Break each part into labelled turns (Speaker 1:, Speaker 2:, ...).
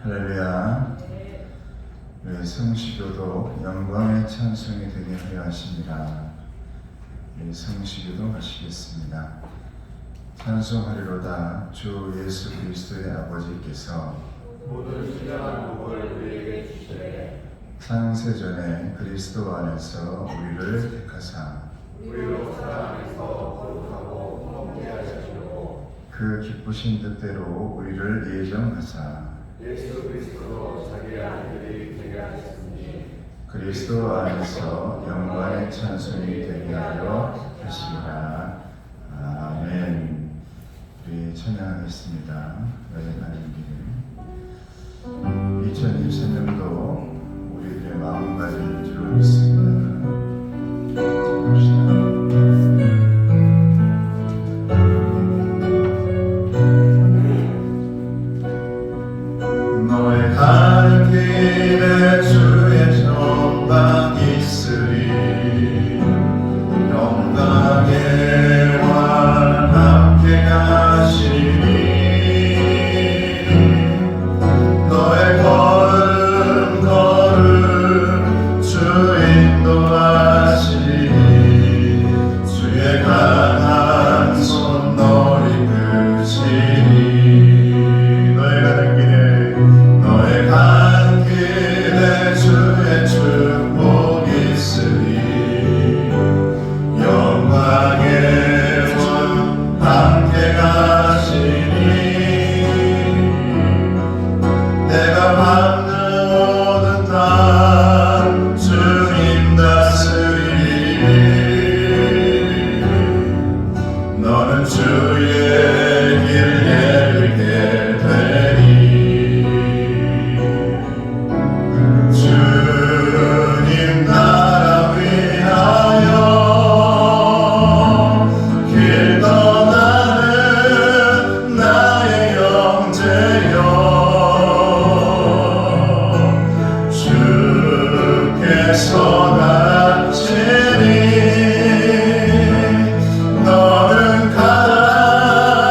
Speaker 1: 할렐루야. 네, 성시교도 영광의 찬송이 되게 하려 하십니다. 네, 성시교도 하시겠습니다. 찬송하리로다. 주 예수 그리스도의 아버지께서
Speaker 2: 모든 신령한 복을 우리에게 주시되
Speaker 1: 창세전에 그리스도 안에서 우리를 택하사
Speaker 2: 우리로 사랑에서 거룩하고 함께 하시려고
Speaker 1: 그 기쁘신 뜻대로 우리를 예정하사
Speaker 2: 예수 그리스도로 자기 아들이 되게 하셨으니
Speaker 1: 그리스도 안에서 영광의 찬송이 되게 하려 하시리라. 아멘. 우리 찬양하겠습니다. 여행하는 길. 2023년도 우리들의 마음가짐을 주로 믿습니다. 봅시다. 너의 가는 길에 주의 전방 있으리. 영광의 왕 함께 가시니 너의 걸음 걸음 주 인도하시니 주의 강한 손 너를 이끄시니 너의 가는 길에 주의 축복 있으리. 영광의 왕 함께 가시니 내가 밟는 모든 땅 주님 다스리니 너는 주의 길 예비게 되니 주님 나라 위하여 길 떠나는 나의 형제여 주께서 다치니 너는 가라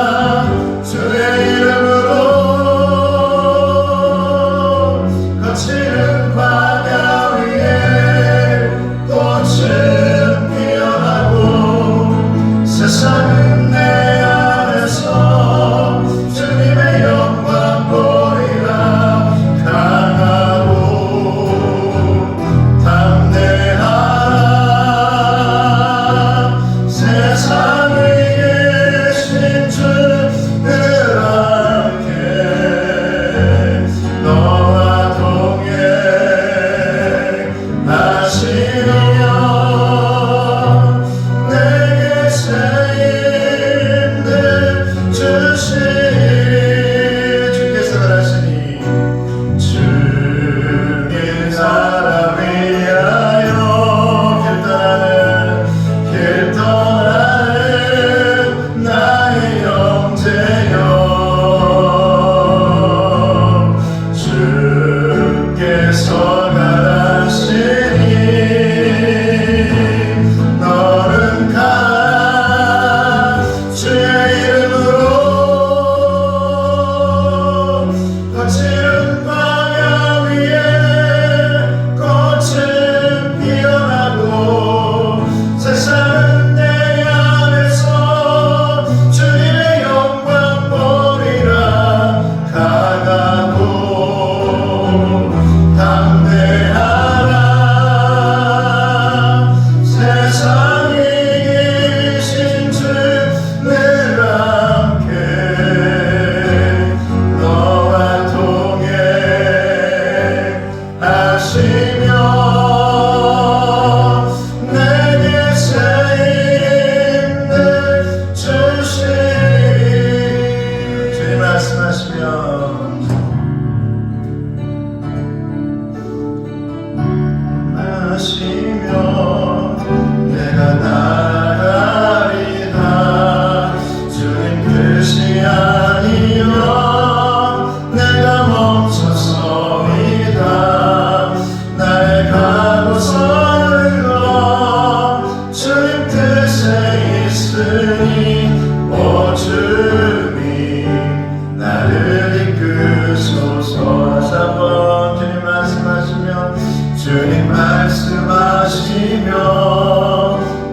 Speaker 1: 있으니 오 주님 나를 이끄소서. 다시 한번 주님 말씀하시며 주님 말씀하시며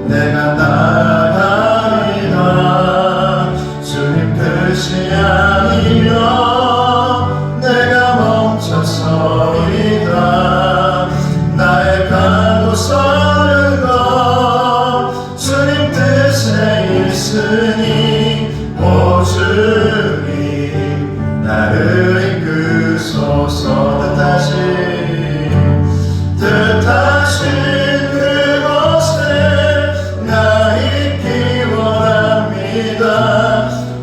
Speaker 1: 내가 나아가리라. 주님 뜻이 아니면 내가 멈춰서리다. 나의 가고서는 것 주님 뜻에 있으니 오 주님 나를 이끄소서. 뜻하신 그곳에 나 있기 원합니다.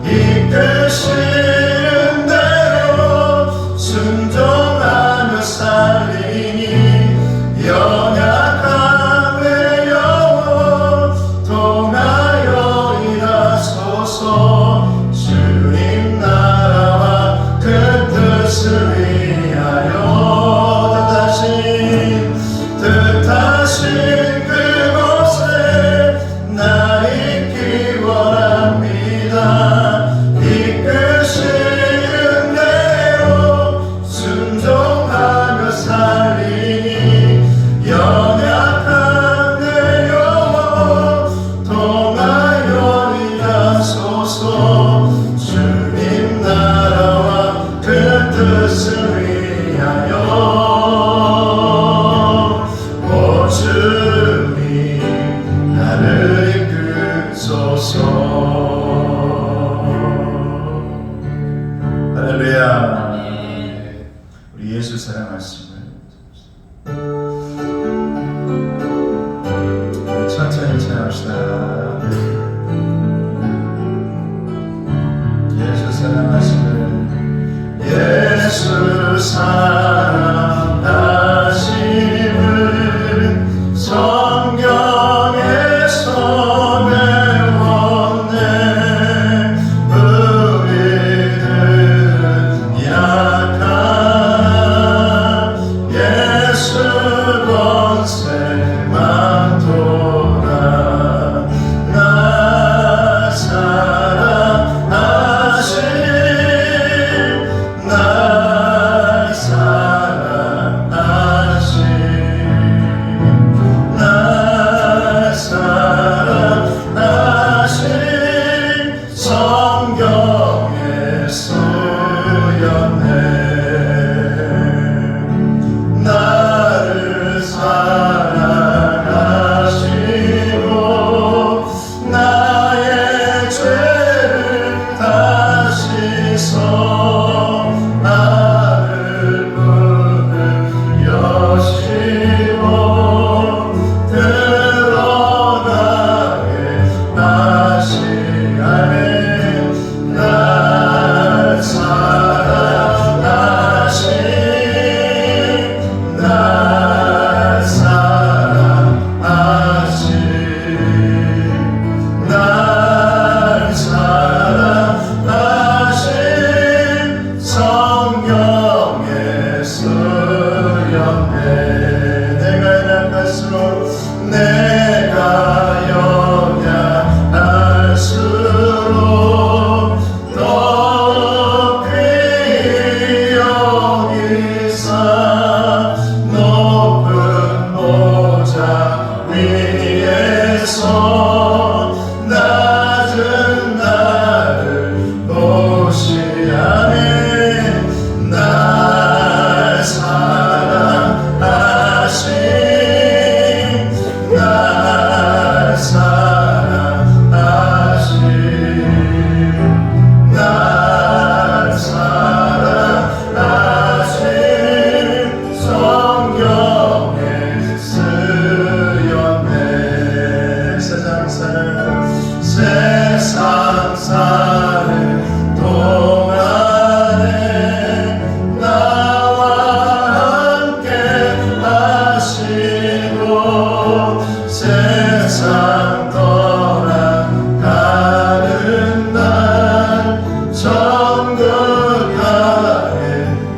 Speaker 1: 이끄시는 대로 순종하며 살리니 연약한 내 영혼 통하여 일하소서. 주님 나라와 그 뜻을 위하여 뜻하신 그곳에 나 있기 원합니다. 이끄시는 대로 순종하며 살리니 연약한 내 영혼 통하여 일하소서. 주님 나라와 그 뜻을 위하여 주님 나를 이끄소서. 할렐루야. 우리 예수 사랑 말씀을 천천히 찬양합시다. 예수 사랑 말씀을 예수 사랑하심을 성경에서 배웠네. 우리들은 약한 예수 권세만 돌아 나 사랑하신 날 사랑하신 성경에 쓰였네. 나를 사랑하시고 나의 죄를 다시 서 나를 문을 여시고 들어가게 하시네. 날 사랑하신 날 사랑하신 날 사랑하신 성경에 쓰였네. 내가 연약할수록 내가 연약할수록 더욱 귀히 여기사 높은 보좌 위에서 낮은 나를 보시하네. 날 사랑하신 날 사랑하신 날 사랑하신 성경에 쓰였네. 세상 사는 동안에 나와 함께 하시고 세상 떠나가는 날 천국 가게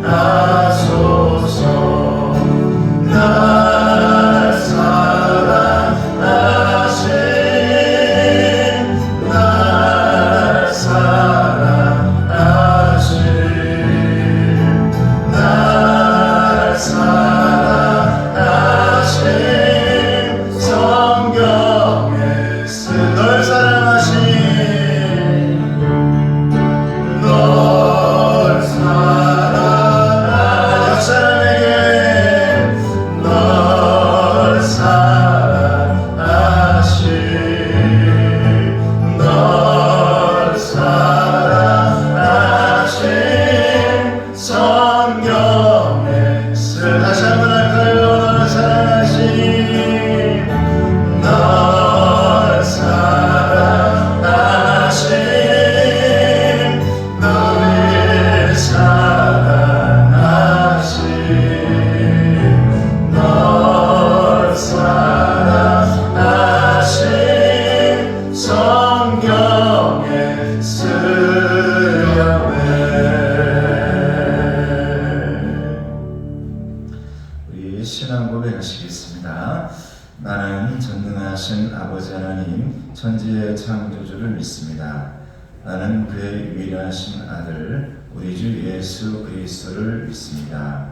Speaker 1: 하소서. 날 사랑하신 날 믿습니다. 나는 그의 유일하신 아들 우리 주 예수 그리스도를 믿습니다.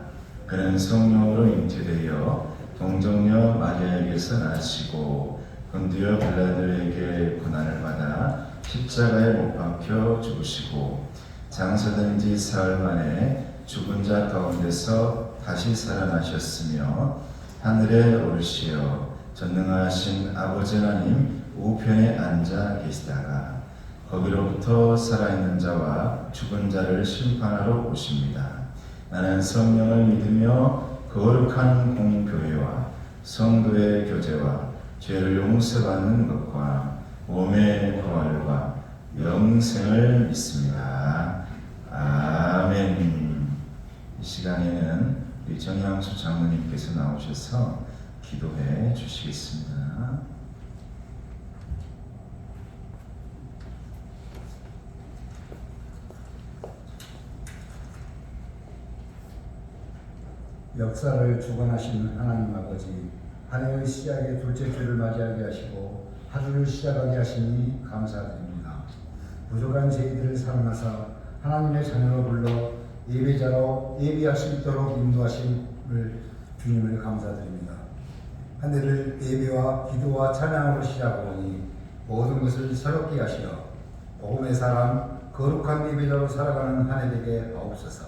Speaker 1: 그는 성령으로 잉태되어 동정녀 마리아에게서 나시고 본디오 빌라도에게 고난을 받아 십자가에 못 박혀 죽으시고 장사된 지 사흘 만에 죽은 자 가운데서 다시 살아나셨으며 하늘에 오르시어 전능하신 아버지 하나님 우편에 앉아 계시다가 거기로부터 살아있는 자와 죽은 자를 심판하러 오십니다. 나는 성령을 믿으며 거룩한 공교회와 성도의 교제와 죄를 용서받는 것과 몸의 부활과 영생을 믿습니다. 아멘. 이 시간에는 우리 정양수 장로님께서 나오셔서 기도해 주시겠습니다.
Speaker 3: 역사를 주관하신 하나님 아버지, 한 해의 시작에 둘째 주를 맞이하게 하시고 하루를 시작하게 하시니 감사드립니다. 부족한 저희들을 사랑하사 하나님의 자녀로 불러 예배자로 예배할 수 있도록 인도하심을 주님을 감사드립니다. 한 해를 예배와 기도와 찬양으로 시작하오니 모든 것을 새롭게 하시어 복음의 사람, 거룩한 예배자로 살아가는 한 해 되게 하옵소서.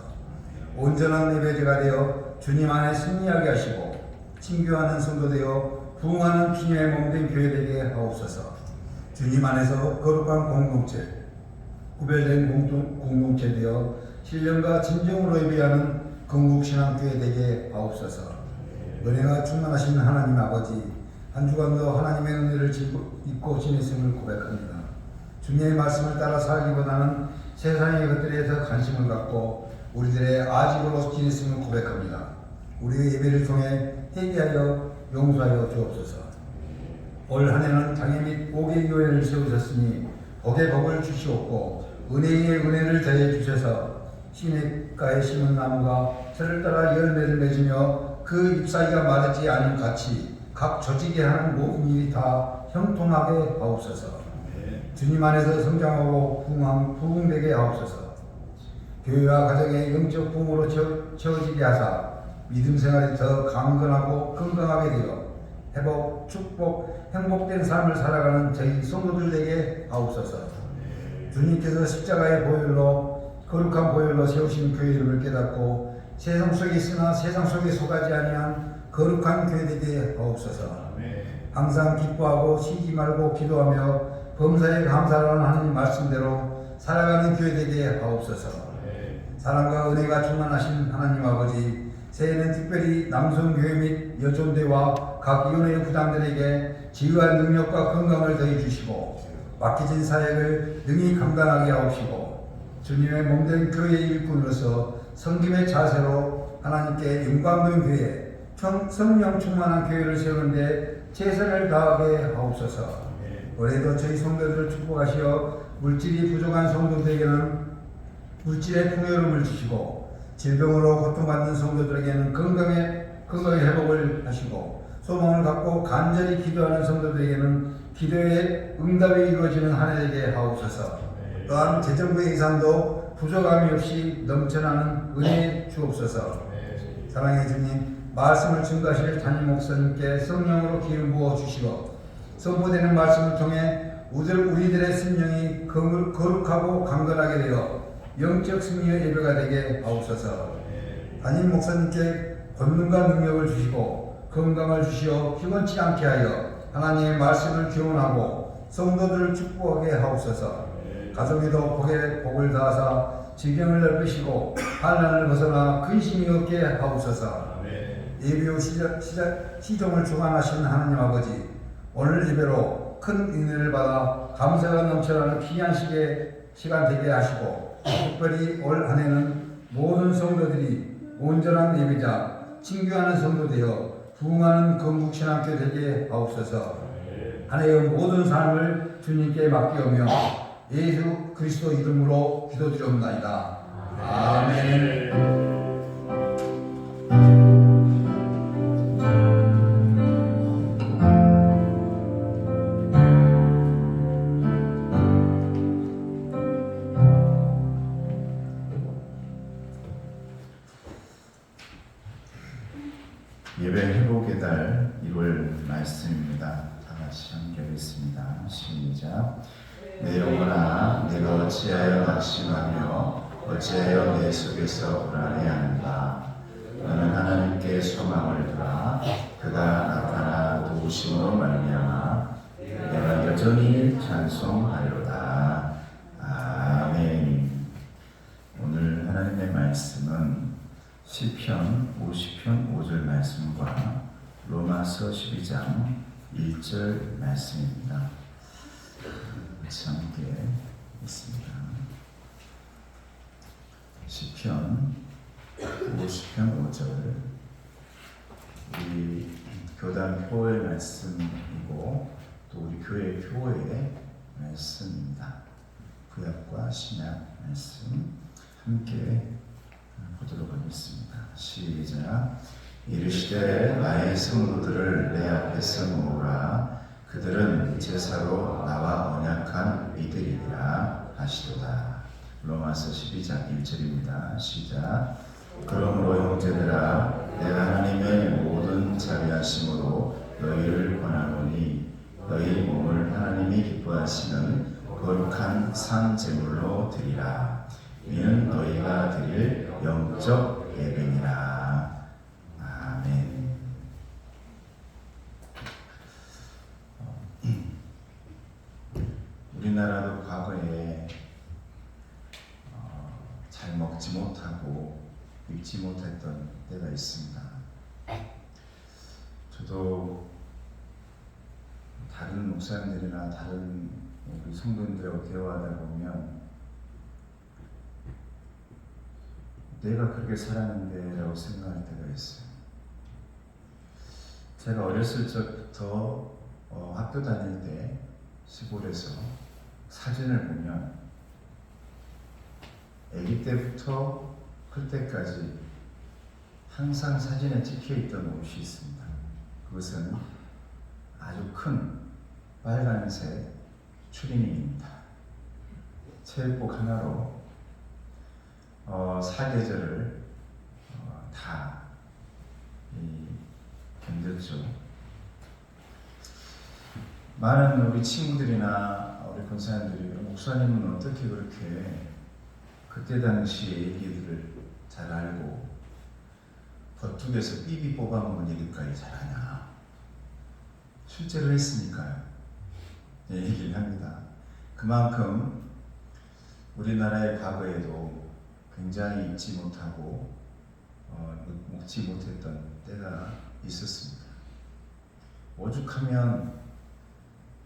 Speaker 3: 온전한 예배자가 되어 주님 안에 승리하게 하시고 친교하는 성도 되어 부흥하는 주님의 몸된 교회 되게 하옵소서. 주님 안에서 거룩한 공동체, 구별된 공동체 되어 신령과 진정으로 예배하는 건국신앙교회 되게 하옵소서. 은혜가 충만하신 하나님 아버지, 한 주간도 하나님의 은혜를 입고 지냈음을 고백합니다. 주님의 말씀을 따라 살기보다는 세상의 것들에 더 관심을 갖고 우리들의 아집으로 지냈음을 고백합니다. 우리의 예배를 통해 회개하여 용서하여 주옵소서. 올 한해는 장애 및 복의 교회를 세우셨으니 복의 복을 주시옵고 은혜의 은혜를 더해 주셔서 시냇가에 심은 나무가 철을 따라 열매를 맺으며 그 잎사귀가 마르지 않은 같이 각 조직에 하는 모든 일이 다 형통하게 하옵소서. 주님 안에서 성장하고 부흥되게 하옵소서. 교회와 가정의 영적 부흥으로 채워지게 하사 믿음 생활이 더 강건하고 건강하게 되어 회복, 축복, 행복된 삶을 살아가는 저희 성도들 되게 하옵소서. 주님께서 십자가의 보혈로 거룩한 보혈로 세우신 교회 이름을 깨닫고 세상 속에 있으나 세상 속에 속하지 아니한 거룩한 교회 되게 하옵소서. 항상 기뻐하고 쉬지 말고 기도하며 범사에 감사하는 하나님 말씀대로 살아가는 교회 되게 하옵소서. 사랑과 은혜가 충만하신 하나님 아버지, 새해는 특별히 남성교회 및 여존대와 각 위원회 부장들에게 지혜와 능력과 건강을 더해 주시고 맡겨진 사역을 능히 감당하게 하옵시고 주님의 몸된 교회의 일꾼으로서 섬김의 자세로 하나님께 영광된 교회, 성령 충만한 교회를 세우는데 최선을 다하게 하옵소서. 올해도 저희 성도들을 축복하시어 물질이 부족한 성도들에게는 물질의 풍요로움을 주시고 질병으로 고통받는 성도들에게는 건강의 회복을 하시고 소망을 갖고 간절히 기도하는 성도들에게는 기도의 응답이 이루어지는 한 해 되게 하옵소서. 또한 재정부의 예산도 부족함이 없이 넘쳐나는 은혜 주옵소서. 사랑의 주님, 말씀을 증거하실 담임 목사님께 성령으로 기름 부어 주시고 선포되는 말씀을 통해 우리들의 심령이 거룩하고 강건하게 되어 영적 승리의 예배가 되게 하옵소서. 담임 목사님께 권능과 능력을 주시고 건강을 주시어 피곤치 않게 하여 하나님의 말씀을 기원하고 성도들을 축복하게 하옵소서. 가정에도 복을 다하사 지경을 넓히시고 환난을 벗어나 근심이 없게 하옵소서. 예비후 시종을 주관하신 하나님 아버지, 오늘 예배로 큰 은혜를 받아 감사가 넘쳐나는 귀한 시간 되게 하시고 특별히 올 한 해는 모든 성도들이 온전한 예배자, 친교하는 성도 되어 부흥하는 건국신학교 되게 하옵소서. 한 해의 모든 삶을 주님께 맡기오며 예수 그리스도 이름으로 기도드리옵나이다. 아멘.
Speaker 1: 어찌하여 낙심하며 어찌하여 내 속에서 불안해하는가. 너는 하나님께 소망을 두라. 그가 나타나 도우심으로 말미암아 내가 여전히 찬송하리로다. 아멘. 오늘 하나님의 말씀은 시편 50편 5절 말씀과 로마서 12장 1절 말씀입니다. 같이 함께 있습니다. 시편 50편 5절, 우리 교단 표의 말씀이고 또 우리 교회 표의 말씀입니다. 구약과 신약 말씀 함께 보도록 하겠습니다. 시작. 이르시되 나의 성도들을 내 앞에서 모으라. 그들은 제사로 나와 언약한 이들이니라 하시도다. 로마서 12장 1절입니다. 시작. 그러므로 형제들아, 내가 하나님의 모든 자비하심으로 너희를 권하노니 너희 몸을 하나님이 기뻐하시는 거룩한 산 제물로 드리라. 이는 너희가 드릴 영적 예배니라. 아멘. 우리나라도 과거에 잘 먹지 못하고 입지 못했던 때가 있습니다. 저도 다른 목사님들이나 다른 우리 성도님들하고 대화하다 보면 내가 그렇게 살았는데 라고 생각할 때가 있어요. 제가 어렸을 적부터 학교 다닐 때 시골에서 사진을 보면 아기 때부터 클 때까지 항상 사진에 찍혀있던 옷이 있습니다. 그것은 아주 큰 빨간색 추리닝입니다. 체육복 하나로 사계절을 다 견뎠죠. 많은 우리 친구들이나 우리 권사님들이 목사님은 어떻게 그렇게 그때 당시의 얘기들을 잘 알고 버툭에서 삐삐 뽑아먹은 얘기까지 잘하냐. 실제로 했으니까요. 얘기를 합니다. 그만큼 우리나라의 과거에도 굉장히 잊지 못하고 먹지 못했던 때가 있었습니다. 오죽하면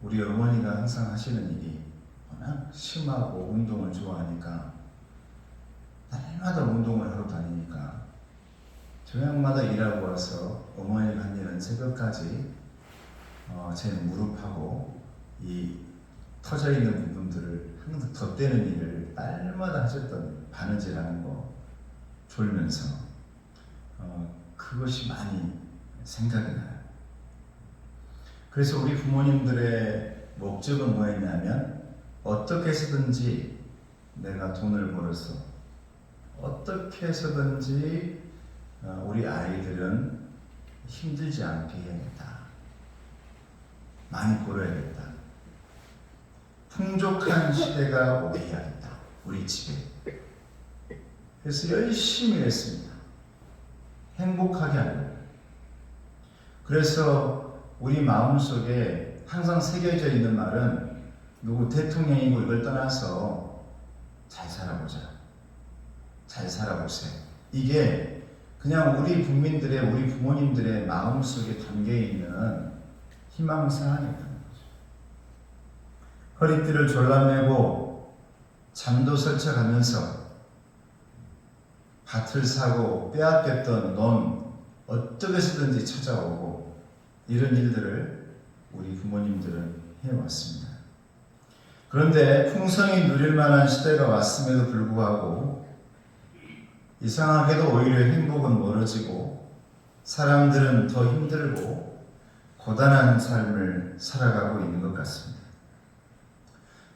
Speaker 1: 우리 어머니가 항상 하시는 일이 워낙 심하고 운동을 좋아하니까 날마다 운동을 하러 다니니까 저녁마다 일하고 와서 어머니가 한 일은 새벽까지 제 무릎하고 이 터져 있는 부분들을 항상 덧대는 일을 날마다 하셨던 바느질하는 거 졸면서 그것이 많이 생각이 나요. 그래서 우리 부모님들의 목적은 뭐였냐면 어떻게 해서든지 내가 돈을 벌어서 어떻게 해서든지 우리 아이들은 힘들지 않게 해야겠다. 많이 벌어야겠다. 풍족한 시대가 오게 해야겠다. 우리 집에. 그래서 열심히 했습니다. 행복하게 하려고. 그래서 우리 마음속에 항상 새겨져 있는 말은 누구 대통령이고 이걸 떠나서 잘 살아보자. 잘 살아보세요. 이게 그냥 우리 국민들의, 우리 부모님들의 마음속에 담겨있는 희망사항이라는 거죠. 허리띠를 졸라매고 잠도 설쳐가면서 밭을 사고 빼앗겼던 돈 어떻게 해서든지 찾아오고 이런 일들을 우리 부모님들은 해왔습니다. 그런데 풍성히 누릴 만한 시대가 왔음에도 불구하고 이상하게도 오히려 행복은 멀어지고 사람들은 더 힘들고 고단한 삶을 살아가고 있는 것 같습니다.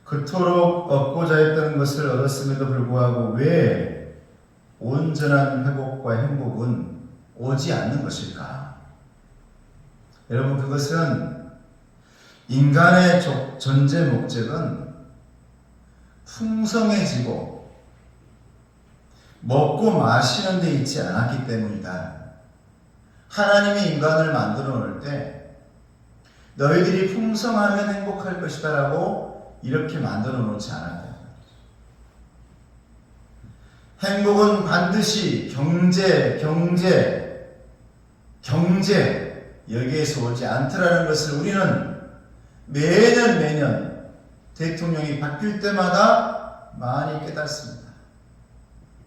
Speaker 1: 그토록 얻고자 했던 것을 얻었음에도 불구하고 왜 온전한 회복과 행복은 오지 않는 것일까? 여러분, 그것은 인간의 존재 목적은 풍성해지고 먹고 마시는 데 있지 않았기 때문이다. 하나님이 인간을 만들어 놓을 때 너희들이 풍성하면 행복할 것이다 라고 이렇게 만들어 놓지 않았다. 행복은 반드시 경제 여기에서 오지 않더라는 것을 우리는 매년 대통령이 바뀔 때마다 많이 깨닫습니다.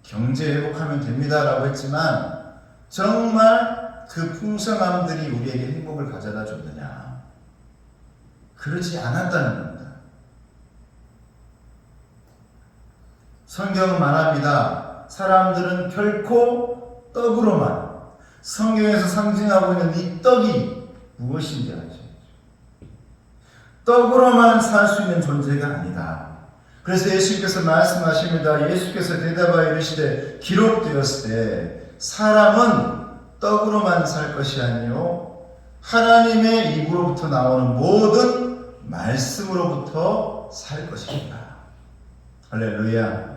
Speaker 1: 경제 회복하면 됩니다라고 했지만 정말 그 풍성함들이 우리에게 행복을 가져다 줬느냐? 그러지 않았다는 겁니다. 성경은 말합니다. 사람들은 결코 떡으로만, 성경에서 상징하고 있는 이 떡이 무엇인지 알죠. 떡으로만 살 수 있는 존재가 아니다. 그래서 예수께서 말씀하십니다. 예수께서 대답하여 이르시되 기록되었을 때 사람은 떡으로만 살 것이 아니요 하나님의 입으로부터 나오는 모든 말씀으로부터 살 것입니다. 할렐루야.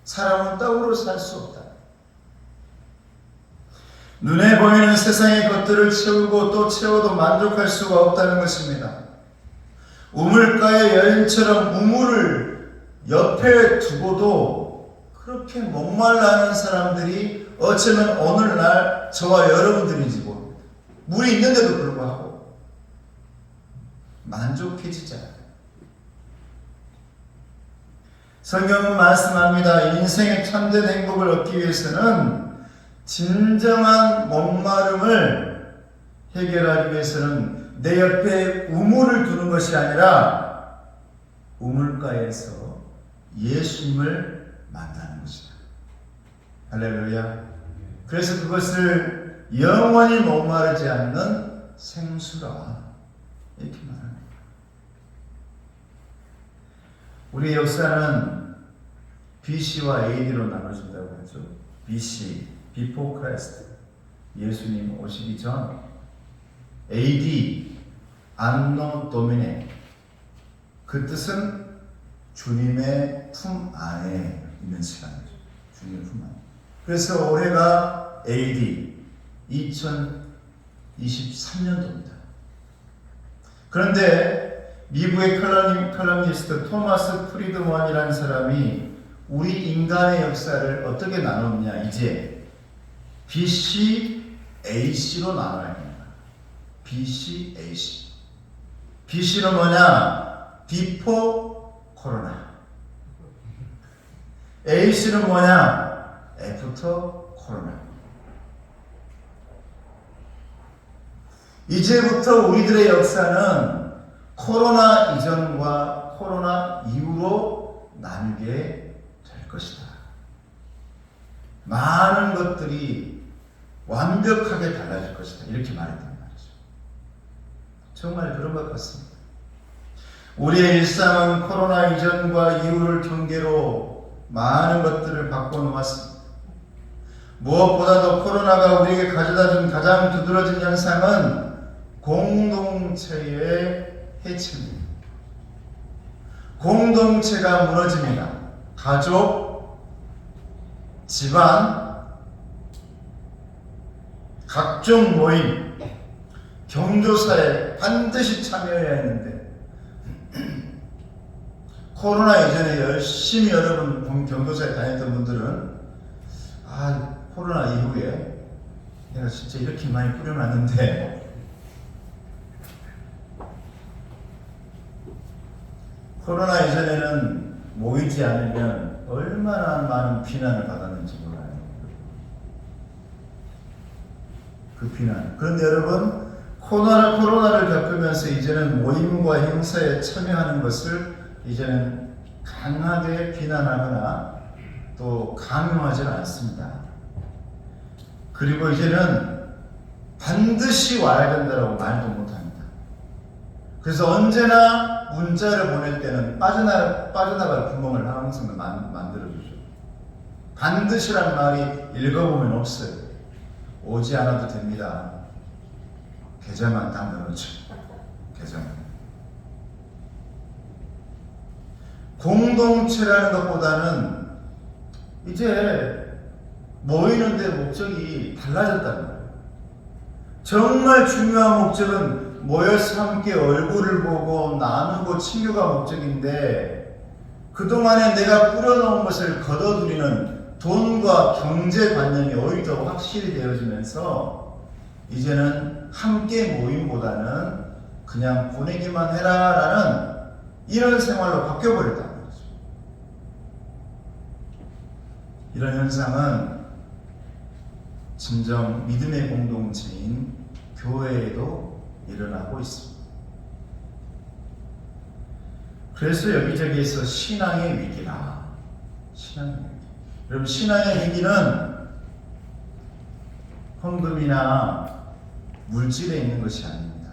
Speaker 1: 사람은 떡으로 살 수 없다. 눈에 보이는 세상의 것들을 채우고 또 채워도 만족할 수가 없다는 것입니다. 우물가의 여인처럼 우물을 옆에 두고도 그렇게 목말라하는 사람들이 어쩌면 오늘날 저와 여러분들인지 모릅니다. 물이 있는데도 불구하고 만족해지지 않아요. 성경은 말씀합니다. 인생의 참된 행복을 얻기 위해서는 진정한 목마름을 해결하기 위해서는 내 옆에 우물을 두는 것이 아니라 우물가에서 예수님을 만나는 것이다. 할렐루야. 그래서 그것을 영원히 목마르지 않는 생수라 이렇게 말합니다. 우리의 역사는 BC와 AD로 나눠진다고 하죠. BC, Before Christ, 예수님 오시기 전. AD, Anno Domini, 그 뜻은 주님의 품 안에 있는 시간이죠. 주님의 품 안에. 그래서 올해가 AD 2023년도입니다. 그런데 미국의 컬럼니스트 토마스 프리드먼이라는 사람이 우리 인간의 역사를 어떻게 나눴냐, 이제 BC, AC로 나눠야 합니다. BC, AC. BC는 뭐냐? Before Corona. AC는 뭐냐? After Corona. 이제부터 우리들의 역사는 코로나 이전과 코로나 이후로 나뉘게 될 것이다. 많은 것들이 완벽하게 달라질 것이다. 이렇게 말했단 말이죠. 정말 그런 것 같습니다. 우리의 일상은 코로나 이전과 이후를 경계로 많은 것들을 바꿔놓았습니다. 무엇보다도 코로나가 우리에게 가져다준 가장 두드러진 현상은 공동체의 해체입니다. 공동체가 무너집니다. 가족, 집안, 각종 모임, 경조사에 반드시 참여해야 했는데 코로나 이전에 열심히 여러분 경조사에 다녔던 분들은 코로나 이후에 내가 진짜 이렇게 많이 뿌려놨는데 코로나 이전에는 모이지 않으면 얼마나 많은 비난을 받았는지 몰라요. 그 비난. 그런데 여러분, 코로나를 겪으면서 이제는 모임과 행사에 참여하는 것을 이제는 강하게 비난하거나 또 강요하지 않습니다. 그리고 이제는 반드시 와야 된다고 말도 못합니다. 그래서 언제나 문자를 보낼 때는 빠져나갈 구멍을 항상 만들어주죠. 반드시란 말이 읽어보면 없어요. 오지 않아도 됩니다. 계좌만 딱 넣어줘. 계좌만. 공동체라는 것보다는 이제 모이는 데 목적이 달라졌다는 거예요. 정말 중요한 목적은 모여서 함께 얼굴을 보고 나누고 친교가 목적인데 그동안에 내가 뿌려놓은 것을 걷어들이는 돈과 경제관념이 오히려 확실히 되어지면서 이제는 함께 모임보다는 그냥 보내기만 해라라는 이런 생활로 바뀌어버렸다는 거죠. 이런 현상은 진정 믿음의 공동체인 교회에도 일어나고 있습니다. 그래서 여기저기에서 신앙의 위기라. 신앙의 위기. 여러분, 신앙의 위기는 헌금이나 물질에 있는 것이 아닙니다.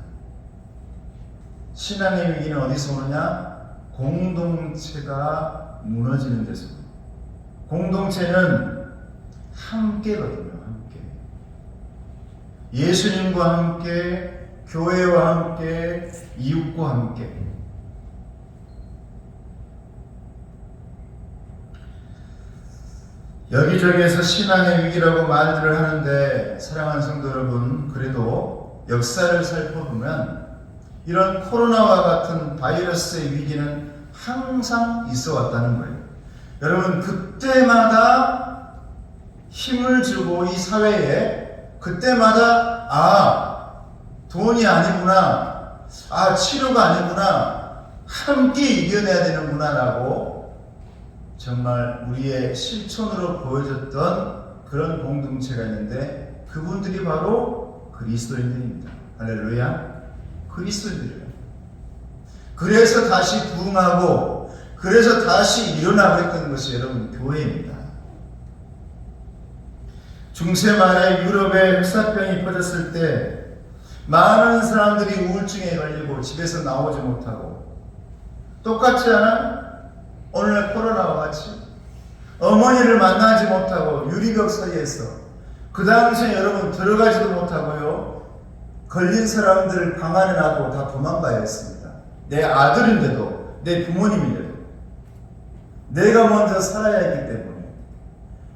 Speaker 1: 신앙의 위기는 어디서 오느냐? 공동체가 무너지는 데서 오니다. 공동체는 함께거든요. 함께. 예수님과 함께, 교회와 함께, 이웃과 함께. 여기저기에서 신앙의 위기라고 말들을 하는데 사랑하는 성도 여러분, 그래도 역사를 살펴보면 이런 코로나와 같은 바이러스의 위기는 항상 있어 왔다는 거예요. 여러분, 그때마다 힘을 주고 이 사회에 그때마다 돈이 아니구나, 치료가 아니구나, 함께 이겨내야 되는구나 라고 정말 우리의 실천으로 보여줬던 그런 공동체가 있는데 그분들이 바로 그리스도인들입니다. 할렐루야. 그리스도인들이에요. 그래서 다시 부흥하고 그래서 다시 일어나고 했던 것이 여러분 교회입니다. 중세 말에 유럽에 흑사병이 퍼졌을 때 많은 사람들이 우울증에 걸리고 집에서 나오지 못하고 똑같지 않아? 오늘 코로나와 같이 어머니를 만나지 못하고 유리벽 사이에서 그 당시에 여러분 들어가지도 못하고요. 걸린 사람들 방 안에 놔두고 다 도망가야 했습니다. 내 아들인데도 내 부모님인데도 내가 먼저 살아야 했기 때문에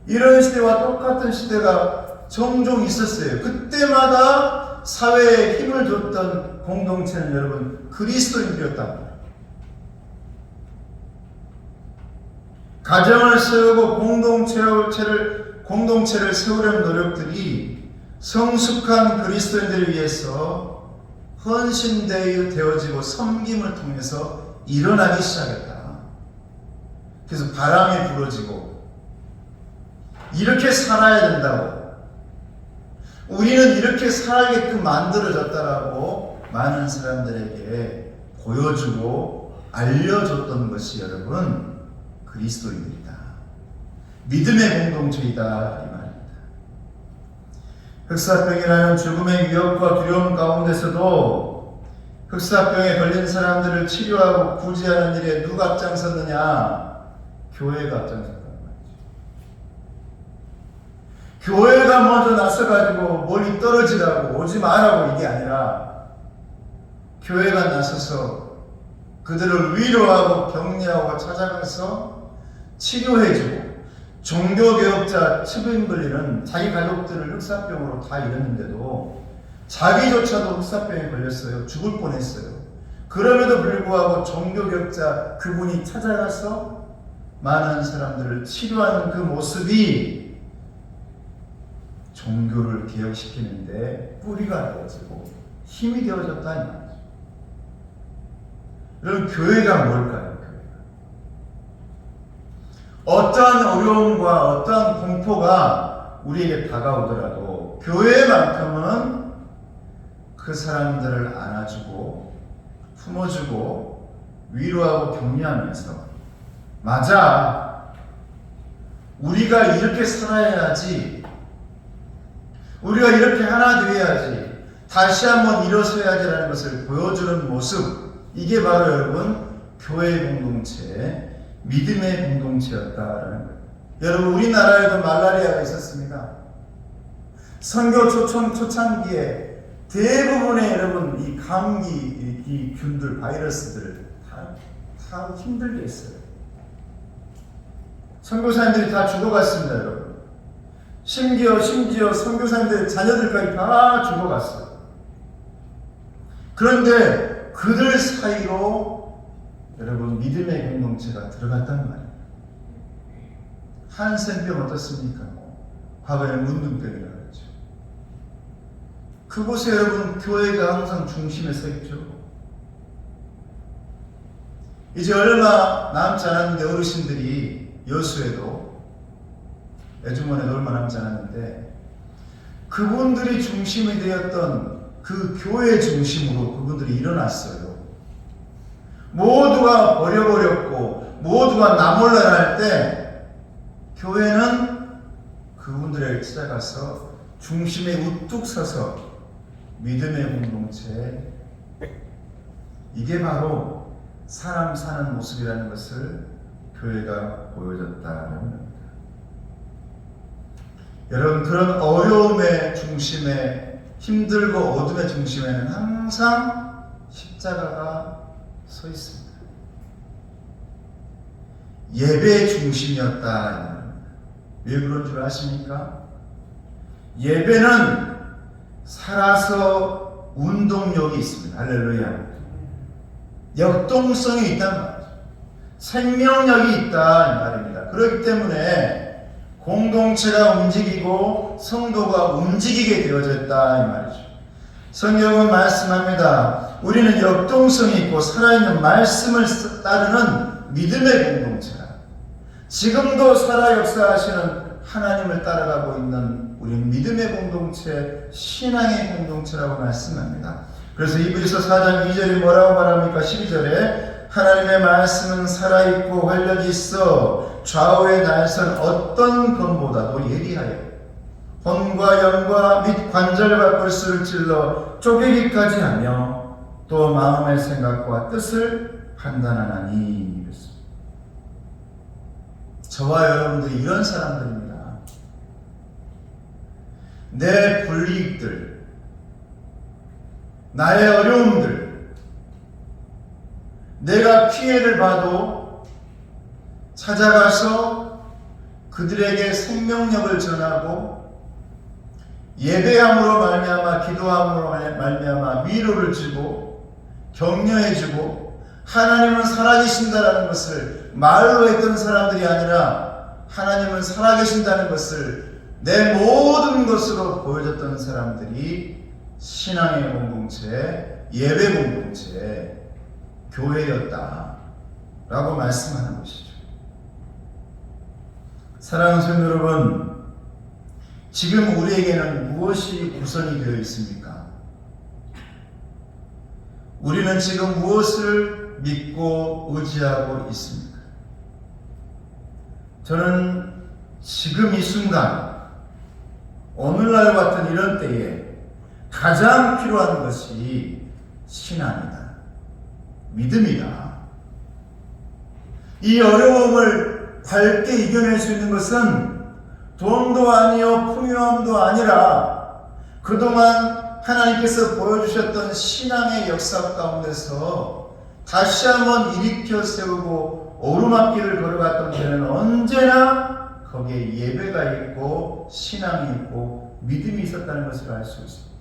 Speaker 1: 이런 시대와 똑같은 시대가 종종 있었어요. 그때마다 사회에 힘을 줬던 공동체는 여러분 그리스도인들이었답니다. 가정을 세우고 공동체를 세우려는 노력들이 성숙한 그리스도인들을 위해서 헌신되어지고 섬김을 통해서 일어나기 시작했다. 그래서 바람이 불어지고 이렇게 살아야 된다고, 우리는 이렇게 살아야게끔 만들어졌다라고 많은 사람들에게 보여주고 알려줬던 것이 여러분 그리스도인들이다. 믿음의 공동체이다 이 말입니다. 흑사병이라는 죽음의 위협과 두려움 가운데서도 흑사병에 걸린 사람들을 치료하고 구제하는 일에 누가 앞장섰느냐? 교회가 앞장섰다는 말이죠. 교회가 먼저 나서가지고 멀리 떨어지라고 오지 마라고 이게 아니라 교회가 나서서 그들을 위로하고 격려하고 찾아가서 치료해주고, 종교개혁자 츠빙글리는 자기 가족들을 흑사병으로 다 잃었는데도 자기조차도 흑사병에 걸렸어요. 죽을 뻔했어요. 그럼에도 불구하고 종교개혁자 그분이 찾아가서 많은 사람들을 치료하는 그 모습이 종교를 개혁시키는데 뿌리가 되어지고 힘이 되어졌다 이 말이죠. 여러분, 교회가 뭘까요? 어떠한 어려움과 어떠한 공포가 우리에게 다가오더라도 교회만큼은 그 사람들을 안아주고 품어주고 위로하고 격려하면서, 맞아, 우리가 이렇게 살아야지, 우리가 이렇게 하나 되어야지, 다시 한번 일어서야지라는 것을 보여주는 모습, 이게 바로 여러분 교회 공동체, 믿음의 공동체였다라는 거예요. 여러분, 우리나라에도 말라리아가 있었습니다. 선교 초창기에 대부분의 여러분 이 감기, 이 균들, 바이러스들을 다 힘들게 했어요. 선교사님들이 다 죽어갔습니다, 여러분. 심지어 선교사님들의 자녀들까지 다 죽어갔어요. 그런데 그들 사이로 여러분 믿음의 공동체가 들어갔단 말이에요. 한센병 어떻습니까? 과거에 문둥병이라고 했죠. 그곳에 여러분 교회가 항상 중심에 서 있죠. 이제 얼마 남지 않았는데 어르신들이 여수에도 애주머니에 얼마 남지 않았는데 그분들이 중심이 되었던 그 교회 중심으로 그분들이 일어났어요. 모두가 버려버렸고 모두가 나몰라라 할 때 교회는 그분들에게 찾아가서 중심에 우뚝 서서 믿음의 공동체, 이게 바로 사람 사는 모습이라는 것을 교회가 보여줬다는 겁니다. 여러분, 그런 어려움의 중심에, 힘들고 어둠의 중심에는 항상 십자가가 서 있습니다. 예배의 중심이었다. 왜 그런 줄 아십니까? 예배는 살아서 운동력이 있습니다. 할렐루야. 역동성이 있단 말이죠. 생명력이 있다 이 말입니다. 그렇기 때문에 공동체가 움직이고 성도가 움직이게 되어졌다 이 말이죠. 성경은 말씀합니다. 우리는 역동성이 있고 살아있는 말씀을 따르는 믿음의 공동체다. 지금도 살아 역사하시는 하나님을 따라가고 있는 우리는 믿음의 공동체, 신앙의 공동체라고 말씀합니다. 그래서 이브리서 4장 2절이 뭐라고 말합니까? 12절에 하나님의 말씀은 살아있고 활력이 있어 좌우의 날선 어떤 검보다도 예리하여 혼과 영과 및 관절과 골수를 찔러 쪼개기까지 하며 또 마음의 생각과 뜻을 판단하나니. 저와 여러분들이 이런 사람들입니다. 내 불이익들, 나의 어려움들, 내가 피해를 봐도 찾아가서 그들에게 생명력을 전하고 예배함으로 말미암아 기도함으로 말미암아 위로를 주고 격려해 주고 하나님은 살아계신다라는 것을 말로 했던 사람들이 아니라 하나님은 살아계신다는 것을 내 모든 것으로 보여줬던 사람들이 신앙의 공동체, 예배 공동체, 교회였다 라고 말씀하는 것이죠. 사랑하는 성도 여러분, 지금 우리에게는 무엇이 우선이 되어 있습니까? 우리는 지금 무엇을 믿고 의지하고 있습니까? 저는 지금 이 순간, 오늘날 같은 이런 때에 가장 필요한 것이 신앙이다. 믿음이다. 이 어려움을 밝게 이겨낼 수 있는 것은 돈도 아니요 풍요함도 아니라 그동안 하나님께서 보여주셨던 신앙의 역사 가운데서 다시 한번 일으켜 세우고 오르막길을 걸어갔던 데는 언제나 거기에 예배가 있고 신앙이 있고 믿음이 있었다는 것을 알 수 있습니다.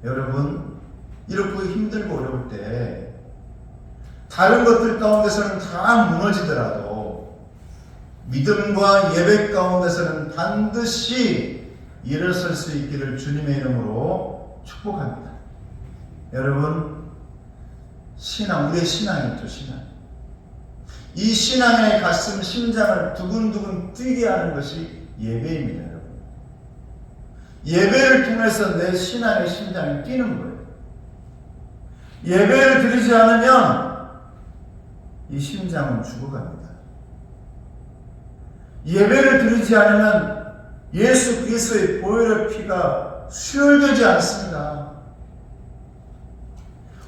Speaker 1: 여러분, 이렇게 힘들고 어려울 때 다른 것들 가운데서는 다 무너지더라도 믿음과 예배 가운데서는 반드시 일어설 수 있기를 주님의 이름으로 축복합니다. 여러분, 신앙, 우리의 신앙이 있죠, 신앙. 이 신앙의 가슴, 심장을 두근두근 뛰게 하는 것이 예배입니다, 여러분. 예배를 통해서 내 신앙의 심장이 뛰는 거예요. 예배를 드리지 않으면 이 심장은 죽어갑니다. 예배를 드리지 않으면 예수 그리스도의 보혈의 피가 수혈되지 않습니다.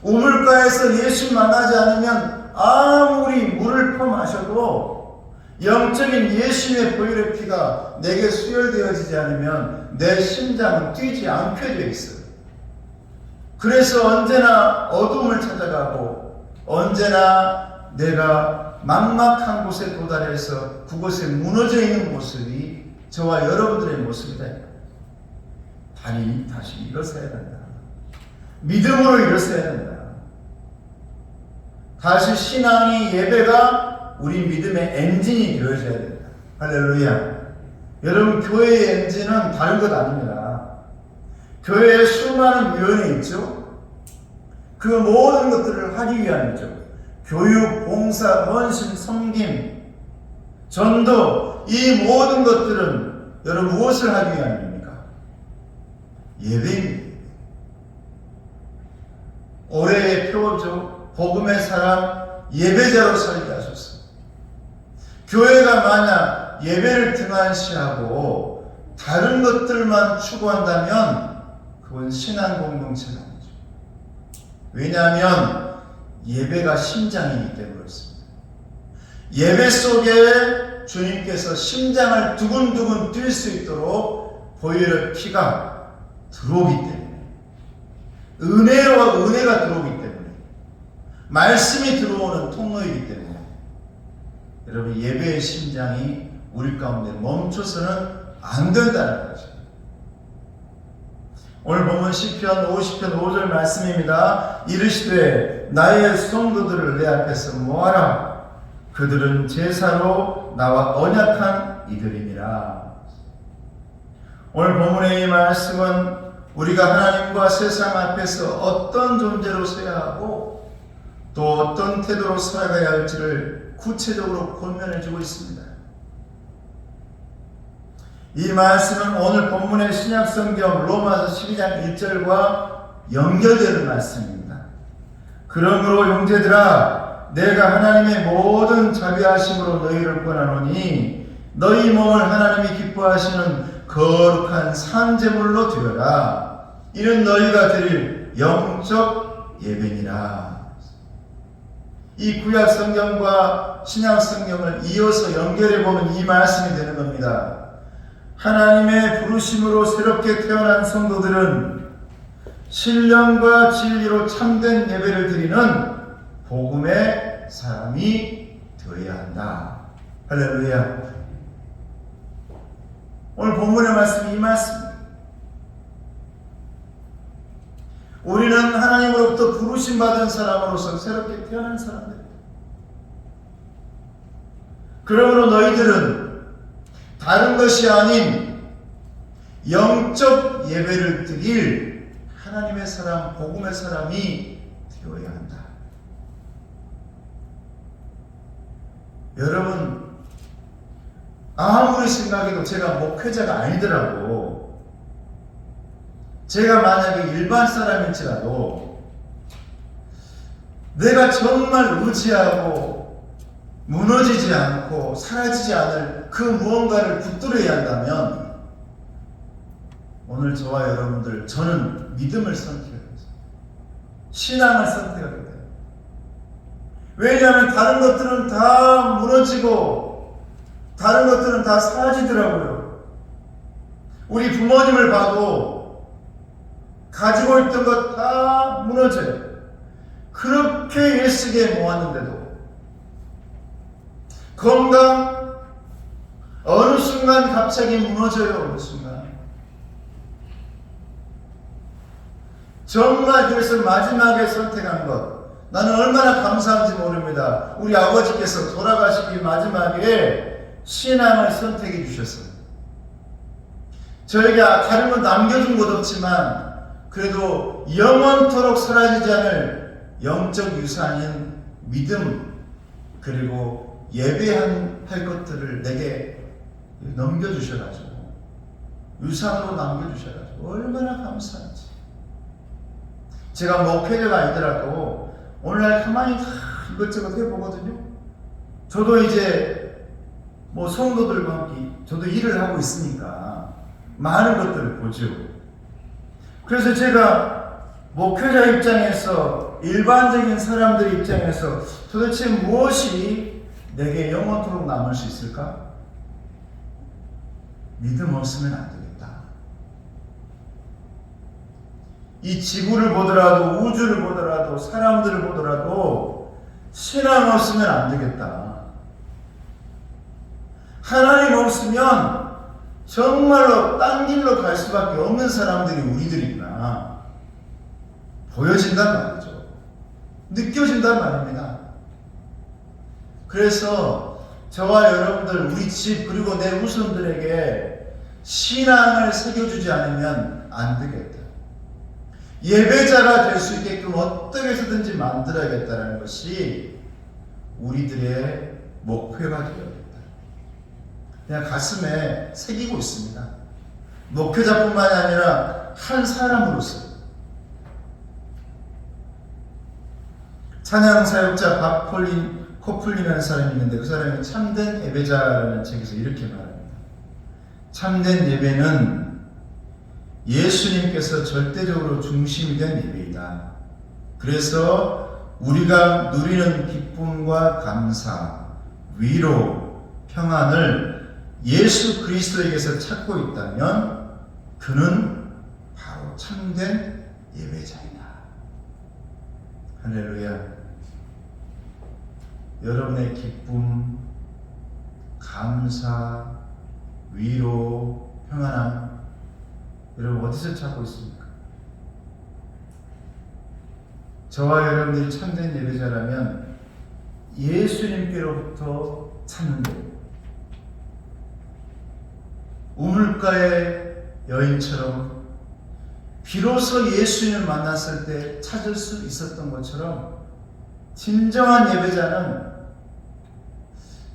Speaker 1: 우물가에서 예수 만나지 않으면 아무리 물을 퍼마셔도 영적인 예수의 보혈의 피가 내게 수혈되어지지 않으면 내 심장은 뛰지 않게 되어 있어요. 그래서 언제나 어둠을 찾아가고 언제나 내가 막막한 곳에 도달해서 그곳에 무너져 있는 모습이 저와 여러분들의 모습이다. 다시 일어서야 된다. 믿음으로 일어서야 된다. 다시 신앙이 예배가 우리 믿음의 엔진이 되어져야 된다. 할렐루야. 여러분, 교회의 엔진은 다른 것 아닙니다. 교회에 수많은 위원회 있죠. 그 모든 것들을 하기 위함이죠. 교육, 봉사, 헌신, 섬김, 전도, 이 모든 것들은 여러분 무엇을 하기 위함입니까? 예배입니다. 올해의 표죠. 복음의 사람 예배자로 살게 하소서. 교회가 만약 예배를 등한시하고 다른 것들만 추구한다면 그건 신앙 공동체가 아니죠. 왜냐하면 예배가 심장이기 때문에 그렇습니다. 예배 속에 주님께서 심장을 두근두근 뛸 수 있도록 보혈의 피가 들어오기 때문에, 은혜가 들어오기 때문에, 말씀이 들어오는 통로이기 때문에 여러분, 예배의 심장이 우리 가운데 멈춰서는 안 된다는 거죠. 오늘 보면 시편 50편 5절 말씀입니다. 이르시되 나의 성도들을 내 앞에서 모아라. 그들은 제사로 나와 언약한 이들이니라. 오늘 본문의 이 말씀은 우리가 하나님과 세상 앞에서 어떤 존재로 서야 하고 또 어떤 태도로 살아가야 할지를 구체적으로 권면해 주고 있습니다. 이 말씀은 오늘 본문의 신약성경 로마서 12장 1절과 연결되는 말씀입니다. 그러므로 형제들아, 내가 하나님의 모든 자비하심으로 너희를 권하노니 너희 몸을 하나님이 기뻐하시는 거룩한 산제물로 드려라. 이는 너희가 드릴 영적 예배니라. 이 구약 성경과 신약 성경을 이어서 연결해 보면 이 말씀이 되는 겁니다. 하나님의 부르심으로 새롭게 태어난 성도들은 신령과 진리로 참된 예배를 드리는 복음의 사람이 되어야 한다. 할렐루야. 오늘 본문의 말씀이 이 말씀입니다. 우리는 하나님으로부터 부르심받은 사람으로서 새롭게 태어난 사람들입니다. 그러므로 너희들은 다른 것이 아닌 영적 예배를 드릴 하나님의 사람, 복음의 사람이 되어야 한다. 여러분, 아무리 생각해도 제가 목회자가 아니더라도, 제가 만약에 일반 사람일지라도 내가 정말 의지하고 무너지지 않고 사라지지 않을 그 무언가를 붙들어야 한다면 오늘 저와 여러분들, 저는 믿음을 선택하겠습니다. 신앙을 선택하겠다. 왜냐하면 다른 것들은 다 무너지고 다른 것들은 다 사라지더라고요. 우리 부모님을 봐도 가지고 있던 것 다 무너져요. 그렇게 일쓰게 모았는데도 건강 어느 순간 갑자기 무너져요. 어느 순간. 정말 그래서 마지막에 선택한 것, 나는 얼마나 감사한지 모릅니다. 우리 아버지께서 돌아가시기 마지막에 신앙을 선택해 주셨어요. 저에게 다른 건 남겨준 것 없지만 그래도 영원토록 사라지지 않을 영적 유산인 믿음, 그리고 예배할 것들을 내게 넘겨주셔가지고 유산으로 남겨주셔가지고 얼마나 감사한지. 제가 목회자가 아니더라도 오늘날 가만히 다 이것저것 해보거든요. 저도 이제 뭐 성도들과 함께 저도 일을 하고 있으니까 많은 것들을 보죠. 그래서 제가 목회자 입장에서, 일반적인 사람들 입장에서 도대체 무엇이 내게 영원토록 남을 수 있을까? 믿음 없으면 안 되겠다. 이 지구를 보더라도, 우주를 보더라도, 사람들을 보더라도 신앙 없으면 안 되겠다. 하나님 없으면 정말로 딴 길로 갈 수밖에 없는 사람들이 우리들이구나 보여진단 말이죠. 느껴진단 말입니다. 그래서 저와 여러분들, 우리 집 그리고 내 후손들에게 신앙을 새겨주지 않으면 안 되겠다. 예배자가 될 수 있게끔 어떻게 해서든지 만들어야겠다는 것이 우리들의 목표가 되어야겠다. 그냥 가슴에 새기고 있습니다. 목회자뿐만이 아니라 한 사람으로서. 찬양 사역자 코플린이라는 사람이 있는데 그 사람이 참된 예배자라는 책에서 이렇게 말합니다. 참된 예배는 예수님께서 절대적으로 중심이 된 예배이다. 그래서 우리가 누리는 기쁨과 감사, 위로, 평안을 예수 그리스도에게서 찾고 있다면 그는 바로 참된 예배자이다. 할렐루야. 여러분의 기쁨, 감사, 위로, 평안함 여러분 어디서 찾고 있습니까? 저와 여러분들이 참된 예배자라면 예수님께로부터 찾는 것, 우물가의 여인처럼 비로소 예수님을 만났을 때 찾을 수 있었던 것처럼 진정한 예배자는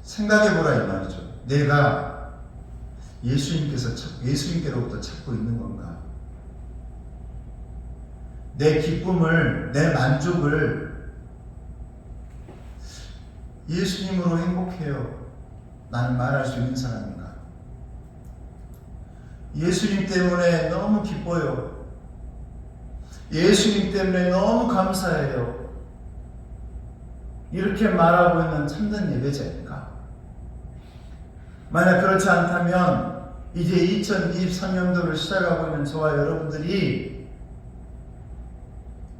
Speaker 1: 생각해보라 이 말이죠. 내가 예수님께로부터 찾고 있는 건가? 내 기쁨을, 내 만족을 예수님으로 행복해요. 나는 말할 수 있는 사람인가? 예수님 때문에 너무 기뻐요. 예수님 때문에 너무 감사해요. 이렇게 말하고 있는 참된 예배자인가? 만약 그렇지 않다면 이제 2023년도를 시작하고 있는 저와 여러분들이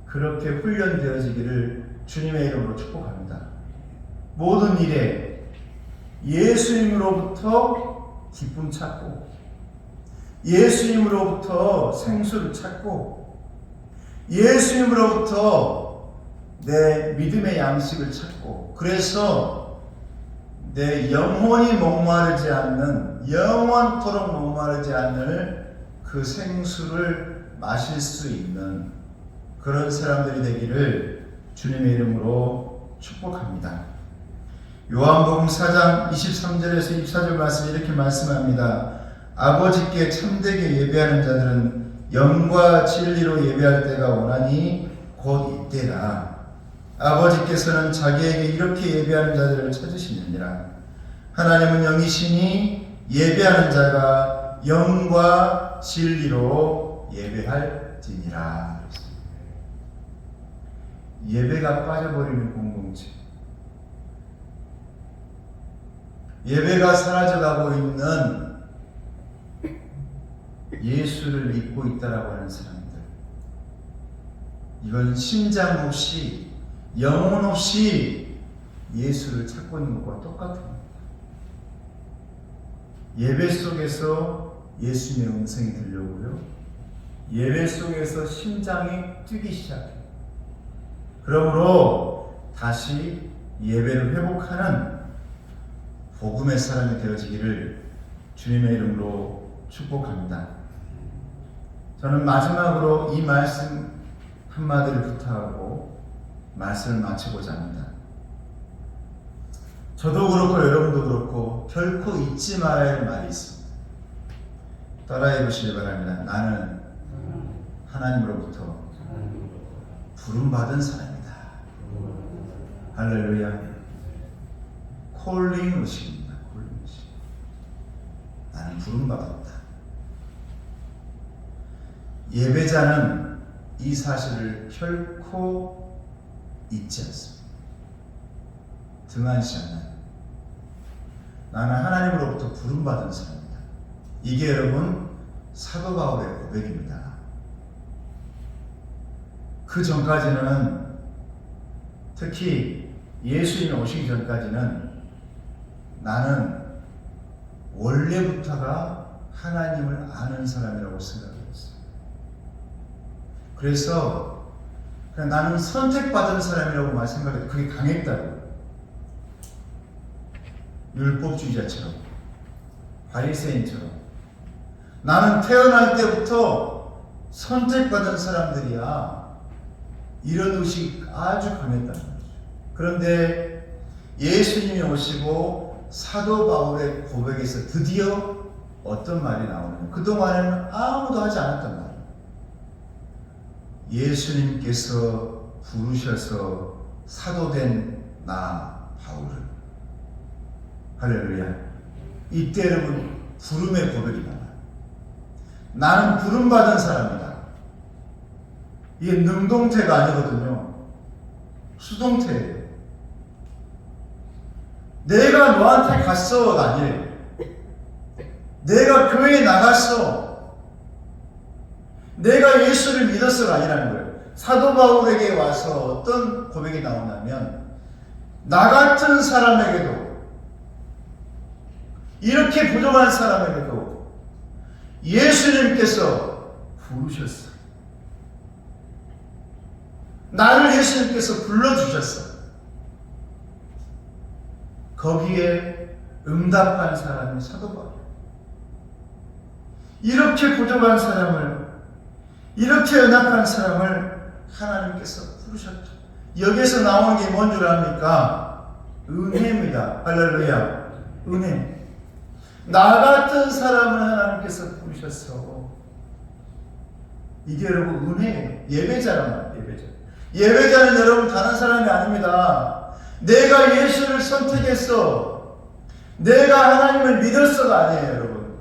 Speaker 1: 그렇게 훈련되어지기를 주님의 이름으로 축복합니다. 모든 일에 예수님으로부터 기쁨 찾고 예수님으로부터 생수를 찾고 예수님으로부터 내 믿음의 양식을 찾고 그래서 내 영혼이 목마르지 않는 영원토록 목마르지 않는 그 생수를 마실 수 있는 그런 사람들이 되기를 주님의 이름으로 축복합니다. 요한복음 4장 23절에서 24절 말씀 이렇게 말씀합니다. 아버지께 참되게 예배하는 자들은 영과 진리로 예배할 때가 오나니 곧 이때라. 아버지께서는 자기에게 이렇게 예배하는 자들을 찾으시느니라. 하나님은 영이시니 예배하는 자가 영과 진리로 예배할지니라. 예배가 빠져버리는 공동체, 예배가 사라져가고 있는 예수를 믿고 있다라고 하는 사람들, 이건 심장 없이 영혼 없이 예수를 찾고 있는 것과 똑같습니다. 예배 속에서 예수님의 음성이 들려오고요, 예배 속에서 심장이 뛰기 시작해요. 그러므로 다시 예배를 회복하는 복음의 사람이 되어지기를 주님의 이름으로 축복합니다. 저는 마지막으로 이 말씀 한마디를 부탁하고 말씀을 마치고자 합니다. 저도 그렇고 여러분도 그렇고 결코 잊지 말아야 할 말이 있습니다. 따라해 보시기 바랍니다. 나는 하나님으로부터 부름받은 사람이다. 할렐루야. 콜링 의식입니다. 콜링 의식. 나는 부름받았다. 예배자는 이 사실을 결코 잊지 않습니다. 등한시 않아요. 나는 하나님으로부터 부름받은 사람이다. 이게 여러분 사도 바울의 고백입니다. 그 전까지는, 특히 예수님이 오시기 전까지는 나는 원래부터가 하나님을 아는 사람이라고 생각했어요. 그래서 그냥 나는 선택받은 사람이라고만 생각해도 그게 강했다고. 율법주의자처럼, 바리새인처럼. 나는 태어날 때부터 선택받은 사람들이야. 이런 의식이 아주 강했다는 거죠. 그런데 예수님이 오시고 사도 바울의 고백에서 드디어 어떤 말이 나오느냐. 그동안에는 아무도 하지 않았단 말이에요. 예수님께서 부르셔서 사도된 나 바울을. 할렐루야. 이때 여러분 부름의 고백이 나와요. 나는 부름받은 사람이다. 이게 능동태가 아니거든요. 수동태예요. 내가 너한테 갔어가 아니에요. 내가 교회에 나갔어. 내가 예수를 믿었어가 아니라는 거예요. 사도 바울에게 와서 어떤 고백이 나오냐면 나 같은 사람에게도 이렇게 부족한 사람에게도 예수님께서 부르셨어. 나를 예수님께서 불러주셨어. 거기에 응답한 사람이 사도 바울. 이렇게 부족한 사람을, 이렇게 연약한 사람을 하나님께서 부르셨죠. 여기서 나오는 게 뭔 줄 압니까? 은혜입니다. 할렐루야. 은혜. 나 같은 사람을 하나님께서 부르셨어. 이게 여러분 은혜예요. 예배자란 말이에요. 예배자. 예배자는 여러분 다른 사람이 아닙니다. 내가 예수를 선택했어. 내가 하나님을 믿었어가 아니에요, 여러분.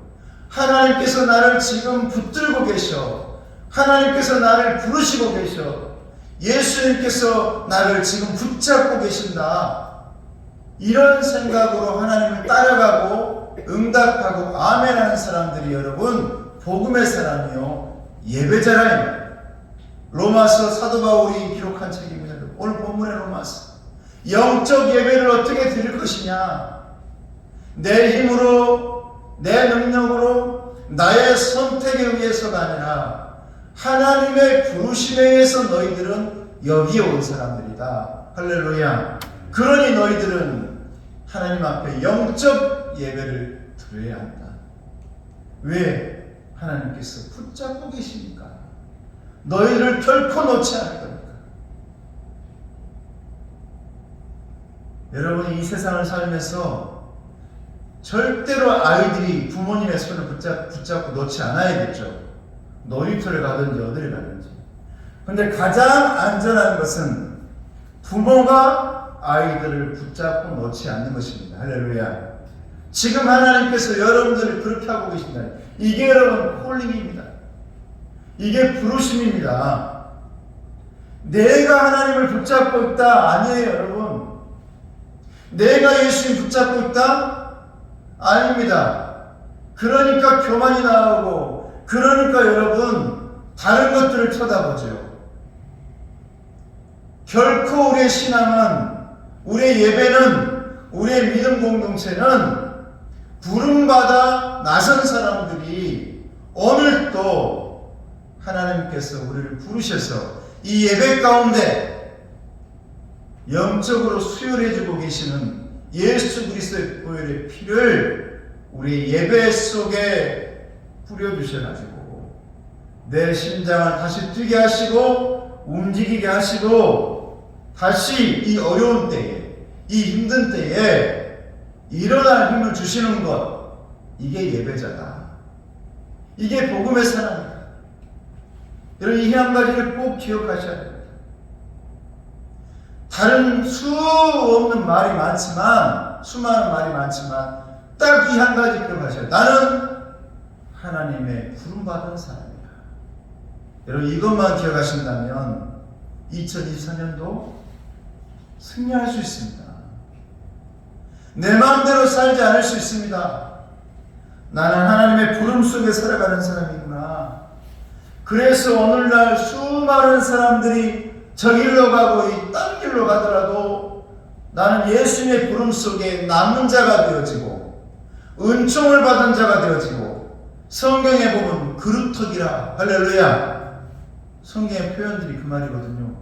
Speaker 1: 하나님께서 나를 지금 붙들고 계셔. 하나님께서 나를 부르시고 계셔. 예수님께서 나를 지금 붙잡고 계신다. 이런 생각으로 하나님을 따라가고 응답하고 아멘하는 사람들이 여러분 복음의 사람이요 예배자라입니다. 로마서 사도 바울이 기록한 책입니다. 오늘 본문의 로마서. 영적 예배를 어떻게 드릴 것이냐. 내 힘으로 내 능력으로 나의 선택에 의해서가 아니라 하나님의 부르심에 의해서 너희들은 여기에 온 사람들이다. 할렐루야. 그러니 너희들은 하나님 앞에 영적 예배를 드려야 한다. 왜? 하나님께서 붙잡고 계시니까. 너희를 결코 놓지 않을 겁니다. 여러분이 이 세상을 살면서 절대로 아이들이 부모님의 손을 붙잡고 놓지 않아야겠죠. 놀이터를 가든지 어디를 가든지. 근데 가장 안전한 것은 부모가 아이들을 붙잡고 놓지 않는 것입니다. 할렐루야. 지금 하나님께서 여러분들을 그렇게 하고 계신다. 이게 여러분 콜링입니다. 이게 부르심입니다. 내가 하나님을 붙잡고 있다 아니에요, 여러분. 내가 예수님 붙잡고 있다? 아닙니다. 그러니까 교만이 나오고, 그러니까 여러분 다른 것들을 쳐다보죠. 결코 우리의 신앙은, 우리의 예배는, 우리의 믿음 공동체는 부름받아 나선 사람들이 오늘 또 하나님께서 우리를 부르셔서 이 예배 가운데 영적으로 수혈해주고 계시는 예수 그리스도의 보혈의 피를 우리 예배 속에 뿌려주셔가지고 내 심장을 다시 뛰게 하시고 움직이게 하시고 다시 이 어려운 때에, 이 힘든 때에 일어날 힘을 주시는 것, 이게 예배자다. 이게 복음의 사람이다. 여러분 이 한 가지를 꼭 기억하셔야 됩니다. 다른 수 없는 말이 많지만, 수많은 말이 많지만 딱 이 한 가지 기억하셔야 돼요. 나는 하나님의 부름받은 사람이다. 여러분 이것만 기억하신다면 2024년도 승리할 수 있습니다. 내 마음대로 살지 않을 수 있습니다. 나는 하나님의 부름 속에 살아가는 사람이구나. 그래서 오늘날 수많은 사람들이 저 길로 가고 이 딴 길로 가더라도 나는 예수님의 부름 속에 남은 자가 되어지고 은총을 받은 자가 되어지고 성경에 보면 그루터기라. 할렐루야. 성경의 표현들이 그 말이거든요.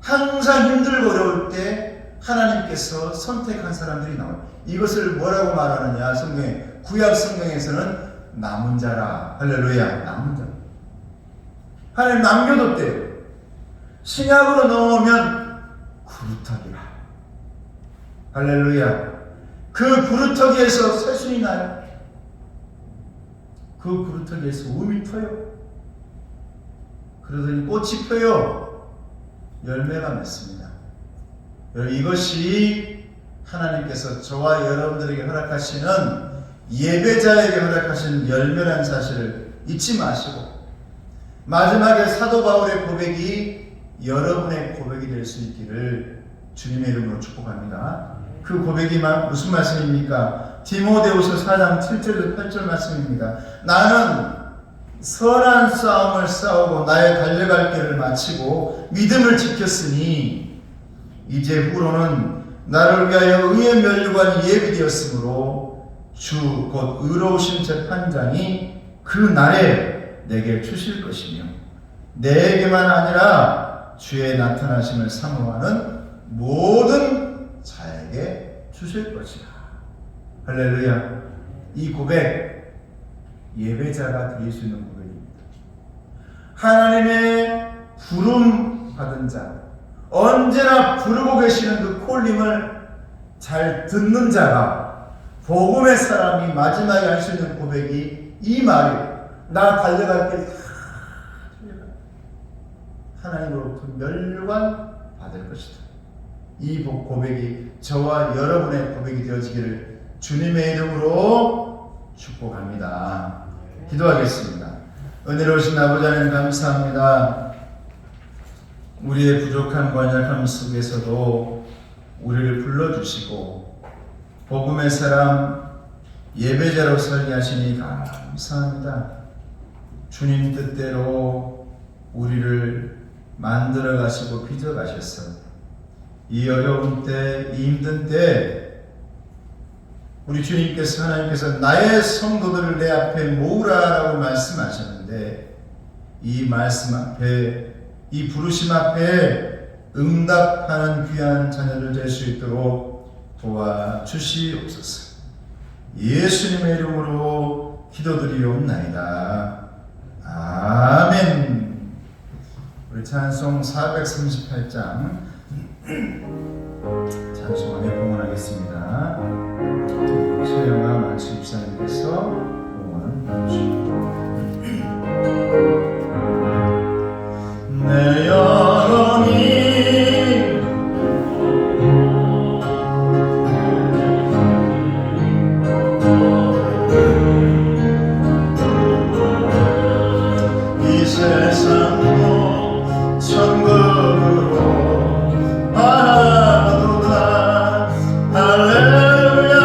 Speaker 1: 항상 힘들고 어려울 때 하나님께서 선택한 사람들이 나와요. 이것을 뭐라고 말하느냐? 성경에, 구약 성경에서는 남은 자라. 할렐루야. 남은 자. 하나님 남겨뒀대요. 신약으로 넘어오면 그루터기라. 할렐루야. 그 그루터기에서 새순이 나요. 그 그루터기에서 우미 터요. 그러더니 꽃이 펴요. 열매가 맺습니다. 여러분, 이것이 하나님께서 저와 여러분들에게 허락하시는, 예배자에게 허락하신 열매라는 사실을 잊지 마시고, 마지막에 사도 바울의 고백이 여러분의 고백이 될 수 있기를 주님의 이름으로 축복합니다. 그 고백이 무슨 말씀입니까? 디모데후서 4장 7절에서 8절 말씀입니다. 나는 선한 싸움을 싸우고 나의 달려갈 길을 마치고 믿음을 지켰으니 이제 후로는 나를 위하여 의의 면류관이 예비되었으므로 주 곧 의로우신 재판장이 그 날에 내게 주실 것이며 내게만 아니라 주의 나타나심을 사모하는 모든 자에게 주실 것이라. 할렐루야. 이 고백, 예배자가 드릴 수 있는 고백입니다. 하나님의 부름 받은 자, 언제나 부르고 계시는 그 콜림을 잘 듣는 자가, 복음의 사람이 마지막에 할 수 있는 고백이 이 말이에요. 나 달려갈 때 하나님으로부터 멸관 받을 것이다. 이 고백이 저와 여러분의 고백이 되어지기를 주님의 이름으로 축복합니다. 기도하겠습니다. 은혜로우신 아버지 하나님 감사합니다. 우리의 부족한 연약함 속에서도 우리를 불러주시고 복음의 사람, 예배자로 살게 하시니 감사합니다. 주님 뜻대로 우리를 만들어 가시고 빚어 가셔서 이 어려운 때, 이 힘든 때 우리 주님께서, 하나님께서 나의 성도들을 내 앞에 모으라라고 말씀하셨는데, 이 말씀 앞에, 이 부르심 앞에 응답하는 귀한 자녀들 될 수 있도록 도와주시옵소서. 예수님의 이름으로 기도드리옵나이다. 아멘. 우리 찬송 438장 찬송하며 봉헌하겠습니다. 서영아 만수 집사님께서 봉헌해 주시고, 내 영혼이 이 세상도 천국으로 바라보다 할렐루야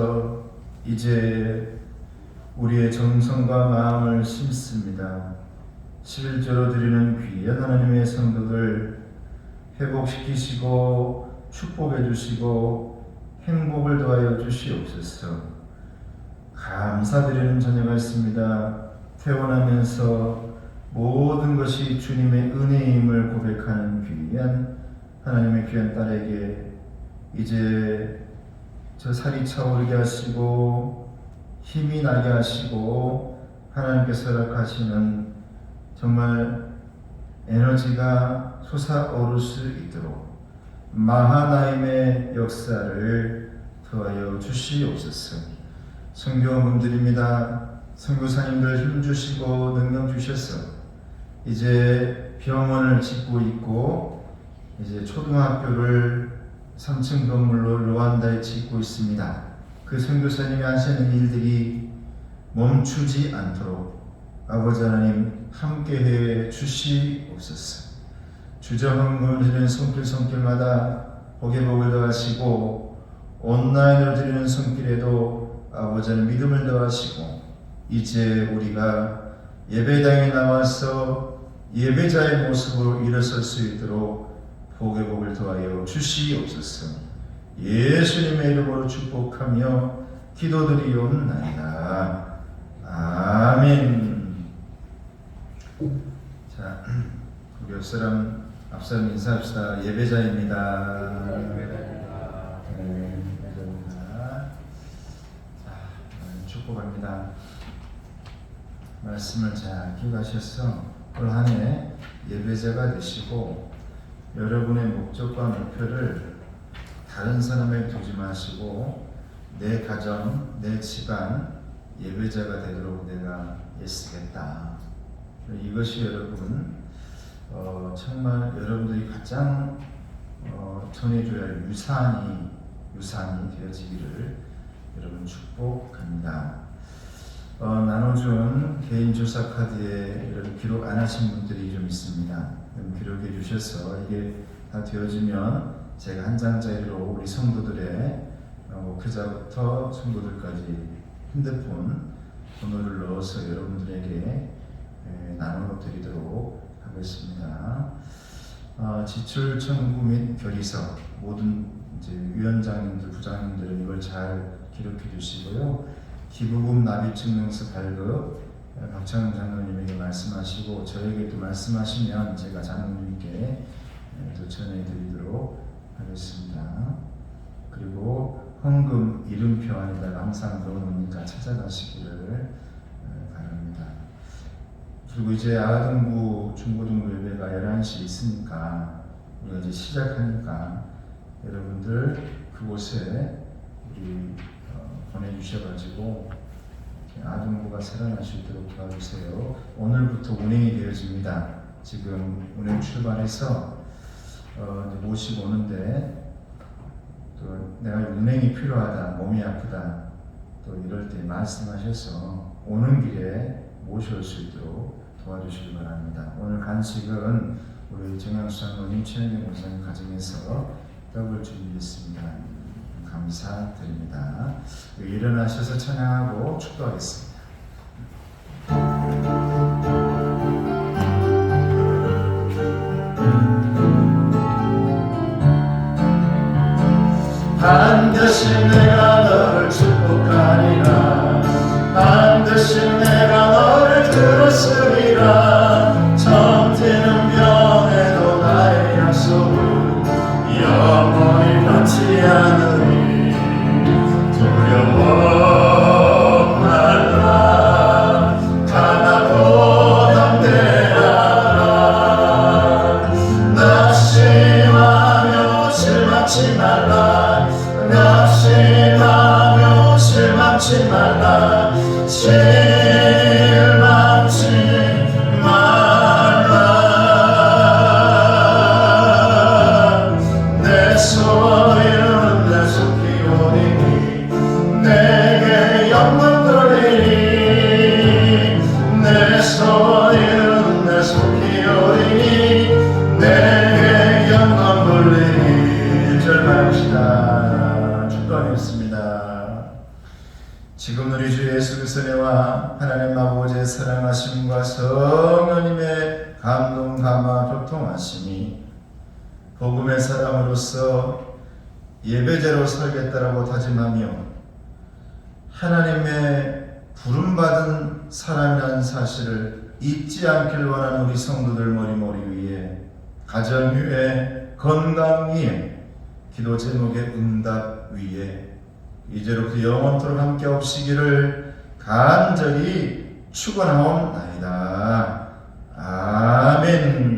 Speaker 1: 위해서 이제 우리의 정성과 마음을 심습니다. 11조로 드리는 귀한 하나님의 성도들 회복시키시고 축복해 주시고 행복을 더하여 주시옵소서. 감사드리는 저녁 같습니다. 태어나면서 모든 것이 주님의 은혜임을 고백하는 귀한 하나님의 귀한 딸에게 이제 저 살이 차오르게 하시고 힘이 나게 하시고 하나님께서 허락하시는 정말 에너지가 솟아오를 수 있도록 마하나임의 역사를 더하여 주시옵소서. 성교원분들입니다. 선교사님들 힘 주시고 능력 주셔서 이제 병원을 짓고 있고 이제 초등학교를 3층 건물로 르완다에 짓고 있습니다. 그 선교사님이 하시는 일들이 멈추지 않도록 아버지 하나님 함께해 주시옵소서. 주저앉음을 드리는 손길마다 복의 복을 더하시고 온라인으로 드리는 손길에도 아버지 하나님 믿음을 더하시고 이제 우리가 예배당에 나와서 예배자의 모습으로 일어설 수 있도록 복의 복을 더하여 주시옵소서. 예수님의 이름으로 축복하며 기도드리옵나이다. 아멘. 자, 우리 앞사람 인사합시다. 예배자입니다.
Speaker 2: 예배자입니다.
Speaker 1: 네, 예배자입니다. 자, 축복합니다. 말씀을 잘 기억하셔서 올 한 해 예배자가 되시고 여러분의 목적과 목표를 다른 사람에게 두지 마시고 내 가정, 내 집안 예배자가 되도록 내가 애쓰겠다. 이것이 여러분 정말 여러분들이 가장 전해줘야 할 유산이 되어지기를 여러분 축복합니다. 나눠준 개인 조사 카드에 이런 기록 안 하신 분들이 좀 있습니다. 기록해 주셔서 이게 다 되어지면 제가 한 장짜리로 우리 성도들의 목회자부터 성도들까지 핸드폰 번호를 넣어서 여러분들에게 나눠 드리도록 하겠습니다. 지출 청구 및 결의서 모든 이제 위원장님들, 부장님들은 이걸 잘 기록해 주시고요. 기부금 납입 증명서 발급 박창훈 장로님에게 말씀하시고 저에게도 말씀하시면 제가 장로님께 또 전해드리도록 하겠습니다. 그리고 헌금 이름표 안에다가 항상 넣어놓으니까 찾아가시기를 바랍니다. 그리고 이제 아동부 중고등부 예배가 11시에 있으니까 우리가 이제 시작하니까 여러분들 그곳에 우리 보내주셔가지고 아동부가 살아날 수 있도록 도와주세요. 오늘부터 운행이 되어집니다. 지금 운행 출발해서 모시고 오는데 또 내가 운행이 필요하다, 몸이 아프다 또 이럴 때 말씀하셔서 오는 길에 모셔올 수 있도록 도와주시기 바랍니다. 오늘 간식은 우리 정양수 장로님, 최영경 목사님 가정에서 떡을 준비했습니다. 감사드립니다. 일어나셔서 찬양하고 축도하겠습니다. 반드시 내가 너를 축복하리라. 반드시 내가 너를 들었으리라. 처음 튀는 병에도 나의 약속은 영원히 변치 않으리. 두려워 말라. 강하고 담대하라. 낙심하며 실망치 말라. 낙심하며 실망치 말라. 실망치 말라. 내 소리는 내 속히 오리니 내게 영광 돌리니. 내 소리는 내 속히 오리니 내게 영광 돌리니. 1절 말합시다. 축도하겠습니다. 지금 우리 주 예수 그리스도 은혜와 하나님 아버지의 사랑하심과 성령님의 감동 감화 교통하심이 복음의 사람으로서 예배자로 살겠다라고 다짐하며 하나님의 부름받은 사람이라는 사실을 잊지 않길 원하는 우리 성도들 머리머리 위에, 가정 위에, 건강 위에, 기도 제목의 응답 위에 이제로부터 영원토록 함께 없시기를 간절히 축원하옵나이다. 아멘.